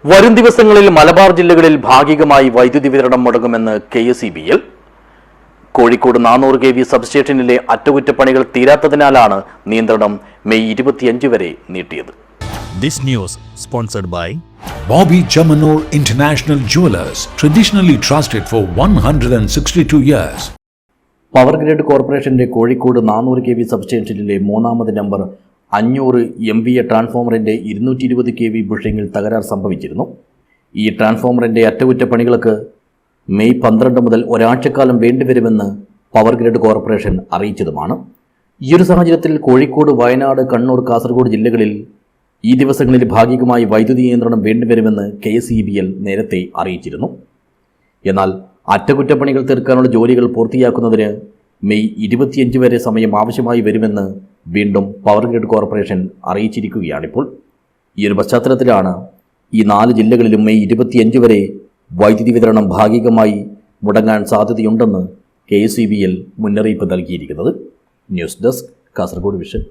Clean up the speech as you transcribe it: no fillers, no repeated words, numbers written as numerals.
വരും ദിവസങ്ങളിൽ മലബാർ ജില്ലകളിൽ ഭാഗികമായി വൈദ്യുതി വിതരണം മുടങ്ങുമെന്ന് KSEBL. കോഴിക്കോട് 400 kV സബ്സ്റ്റേഷനിലെ അറ്റകുറ്റപ്പണികൾ തീരാത്തതിനാലാണ് നിയന്ത്രണം മെയ് 25 വരെ നീട്ടിയത്. This news sponsored by Bobby Chamanur International Jewelers, traditionally trusted for 162 years. Power grid കോർപ്പറേഷന്റെ കോഴിക്കോട് 400 kV സബ്സ്റ്റേഷനിലെ മൂന്നാമത് നമ്പർ 500 MVA ട്രാൻസ്ഫോമറിന്റെ 220 kV ബുഷിംഗിൽ തകരാർ സംഭവിച്ചിരുന്നു. ഈ ട്രാൻസ്ഫോമറിന്റെ അറ്റകുറ്റപ്പണികൾക്ക് മെയ് 12 മുതൽ ഒരാഴ്ചക്കാലം വേണ്ടിവരുമെന്ന് പവർ ഗ്രിഡ് കോർപ്പറേഷൻ അറിയിച്ചതുമാണ്. ഈ ഒരു സാഹചര്യത്തിൽ കോഴിക്കോട്, വയനാട്, കണ്ണൂർ, കാസർഗോഡ് ജില്ലകളിൽ ഈ ദിവസങ്ങളിൽ ഭാഗികമായി വൈദ്യുതി നിയന്ത്രണം വേണ്ടിവരുമെന്ന് KSEBL നേരത്തെ അറിയിച്ചിരുന്നു. എന്നാൽ അറ്റകുറ്റപ്പണികൾ തീർക്കാനുള്ള ജോലികൾ പൂർത്തിയാക്കുന്നതിന് മെയ് 25 വരെ സമയം ആവശ്യമായി വരുമെന്ന് വീണ്ടും പവർ ഗ്രിഡ് കോർപ്പറേഷൻ അറിയിച്ചിരിക്കുകയാണിപ്പോൾ. ഈ ഒരു പശ്ചാത്തലത്തിലാണ് ഈ 4 ജില്ലകളിലും മെയ് 25 വരെ വൈദ്യുതി വിതരണം ഭാഗികമായി മുടങ്ങാൻ സാധ്യതയുണ്ടെന്ന് KSEBL മുന്നറിയിപ്പ് നൽകിയിരിക്കുന്നത്. News desk, Kasaragod vision.